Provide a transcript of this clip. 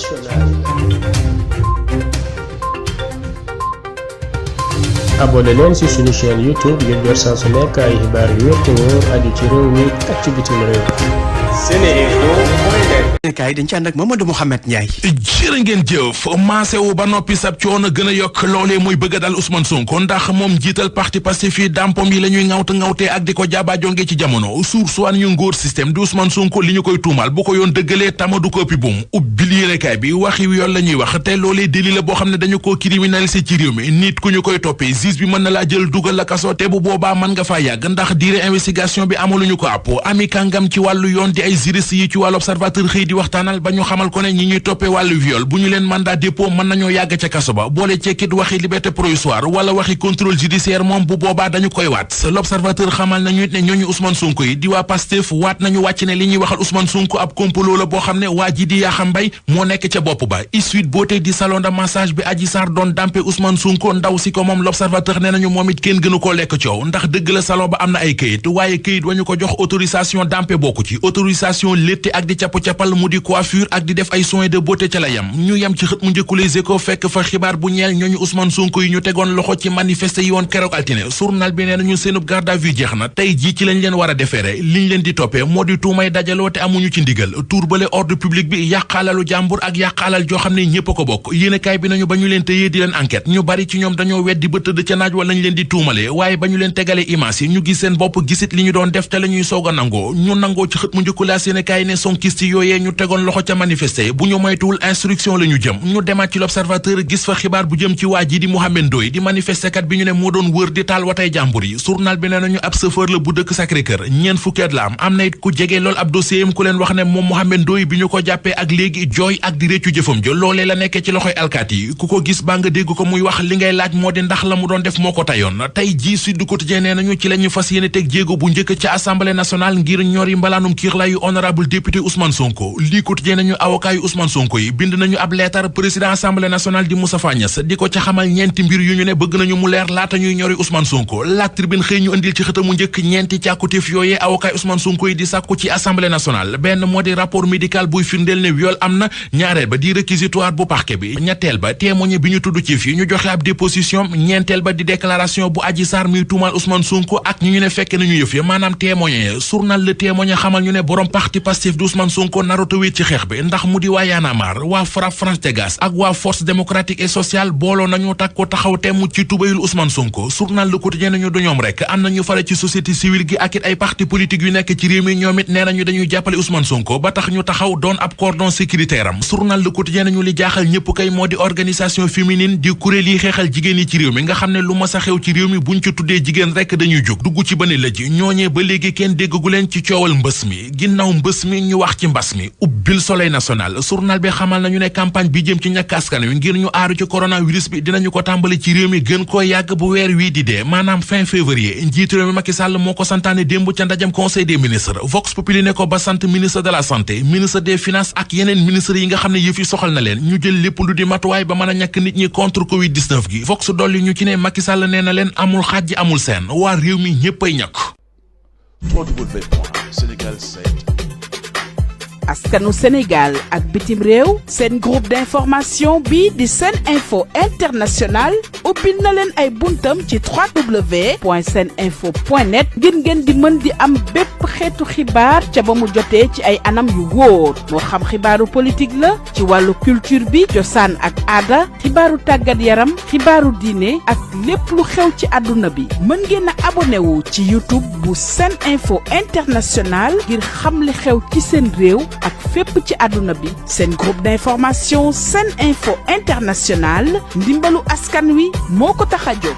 internationale. abonné leen ci suñu chaîne YouTube ngir jot saa su nekk ay xibaar yu wér te wóor aju ci réew mi ak ci bitim réew. SeneInfo.net. kay dañ ci ànd ak Mamadou Mouhamed Ndiaye. jërë ngeen jëf maase wu ba noppi sab coono gën a yokk loolee muy bëgg a dal Ousmane Sonko ndax moom jiital parti Pastef fii dampom yi la ñuy ŋawtee ak di ko jaabaajonge ci jamono sursoi ñu ngóor système di Ousmane Sonko li ñu koy tuumal bu ko yoon dëggalee tamadu ko ëppi buum ubbil yéenekaay bi waxi yoon la ñuy wax te loolee délit la boo xam ne dañu koo criminalisé ci réew mi nit ku ñu koy toppee juge bi mën na laa jël dugal la kaso te bu boobaa mën nga faa yàgg ndax diire investigation bi amaluñu ko àpp ami kàngam ci wàllu yoon di ay juriste yi ci wàllu observateur xëy di waxtaanal ba ñu xamal ko ne ñi ñuy toppee wàllu viol bu ñu leen mandat dépôt mën nañoo yàgg ca kaso ba boole cekkit waxi liberté provisoire wala waxi contrôle judiciaire moom bu boobaa dañu koy waat l'observateur xamal nañu ne ñooñu Ousmane Sonko yi di waa Pastef waat nañu wàcc ne li ñuy waxal Ousmane Sonko ab complot la boo xam ne waa ji di Yakham Mbaye moo nekk ca bopp ba Sweet Beauté di salon de massage bi Adji Sarr doon dampe Ousmane Sonko ndaw si ko moom l'observateur nee nañu moom it kenn gënu koo lekk coow ndax dëgg la salon ba am na ay këyit waaye këyit wañu ko jox autorisation dampe bokku ci autorisation létte ak di capp-cappal mu di coiffure ak di def ay soins de beauté ca la yam ñu yem ci xët mu njëkku Les Échos fekk fa xibaar bu ñeel ñooñu Ousmane Sonko yi ñu tegoon loxo ci manifester yi woon keroog altine journal bi nee nañu seenub garde à vue jeex na tey jii ci lañ leen war a defeere liñ leen di toppee moo di tuumay dajaloo te amuñu ci ndigal turbale ordre public bi yàqaalalu jàmbur ak yàqaalal joo xam ne ñépp a ko bokk yéenekaay bi nañu ba ñu leen tëyee di leen enquête ñu bari ci ñoom dañoo weddi ba tëdd ca naaj wala lañ leen di tuumale waaye ba ñu leen tegalee image yi ñu gis seen bopp gisit li ñu doon def te la ñuy soog a nangoo ñu nangoo ci xët mu njëkku la yéenekaay ne sonkiste yooyee ñu tegoon loxo ca manifester bu ñu moytuwul instruction la ñu jëm ñu demaat ci l'observateur gis fa xibaar bu jëm ci waa ji di Mohamed Ndoye di manifester kat bi ñu ne moo doon wër di taal watay jàmbur yi journal bi nee nañu ab chauffeur la bu dëkk Sacré-Cœur ñeent fukki at la am na it ku jege lool ab dossier am ku leen wax ne moom Mohamed Ndoye bi ñu ko jàppee ak léegi jooy ak di réccu jëfam jo loolee la nekkee ci loxoy alkaat yi ku ko gis baa nga dégg ko muy wax li ngay laaj moo di ndax la mu doon def moo ko tayoon tey jii Sud Quotidien nee nañu ci la ñu fas yéene teg jéego bu njëkk ca assemblée nationale ngir ñori mbalaanum kiirlaayu honorable député Ousmane Sonko lii Quotidien nañu avocat yu Ousmane Sonko yi bind nañu ab leetar président assemblée nationale di Moustapha Niasse di ko ca xamal ñeenti mbir yu ñu ne bëgg nañu mu leer laata ñuy ñori Ousmane Sonko La Tribune xëy ñu indil ci xëtamu njëkk ñeenti càkkutéef yooyee avocat Ousmane Sonko yi di sàkku ci assemblée nationale benn moo di rapport médical buy firndeel ne viol am na ñaareel ba di réquisitoire bu parquet bi ñetteel ba témoin bi ñu tudd ci fi ñu joxe ab déposition ñeenteel ba di déclaration bu Adji Sarr muy tuumal Ousmane Sonko ak ñu ne fekk nañu yëf ya maanaam témoin journal Le Témoin xamal ñu ne borom parti Pastef di Ousmane Sonko narota wéet ci xeex bi ndax mu di waa Y'en a marre waa FRAPP France Dégage ak waa force démocratique et sociale booloo nañu takko taxaw temm ci tubayul Ousmane Sonko journal Le Quotidien nañu du ñoom rek am nañu fare ci société civile gi ak it ay parti politique yu nekk ci réew mi ñoom it nee nañu dañuy jàppale Ousmane Sonko ba tax ñu taxaw doon ab cordon sécuritaire am journal Le Quotidien nañu li jaaxal ñëpp kay moo di organisation féminine di kuréel yi xeexal jigéen yi ci réew mi nga xam ne lu ma sa xew ci réew mi buñ ci tuddee jigéen rek dañuy jóg dugg ci bëne la ji ñooñee ba léegi kenn déggagu leen ci coowal mbës mi ginnaaw mbës mi ñu wax ci mbas mi ubbil Soleil national journal bi xamal nañu ne campagne bi jëm ci ñàkk askan wi ngir ñu aaru ci coronavirus bi dinañu ko tàmbali ci réew mi gën koo yàgg bu weer wii di dee maanaam fin février njiitu réew mi Macky Sall moo ko santaane démb ca ndajam conseil des ministres Vox Populi ne ko ba sant ministre de la santé ministre des finances ak yeneen ministres yi nga xam ne yëf yi soxal na leen ñu jël lépp lu di matuwaay ba mën a ñàkk nit ñi contre Covid 19 gi Vox dolli ñu ci ne Macky Sall nee na leen amul xaaj amul seen waa réew mi ñëppay ñàkk. askanu Sénégal ak bitim réew seen groupe d'information bi di SeneInfo International ubbil na leen ay buntam ci www.seneinfo.net ngir ngeen di mën di am bépp xeetu xibaar ca ba mu jotee ci ay anam yu wóor moo xam xibaaru politique la ci wàllu culture bi cosaan ak aada xibaaru tàggat yaram xibaaru diine ak lépp lu xew ci àdduna bi mën ngeen a abonné wu ci YouTube bu SeneInfo International ngir xam li xew ci seen réew ak fépp ci àdduna bi seen groupe d'information SeneInfo International ndimbalu askan wi moo ko tax a jóg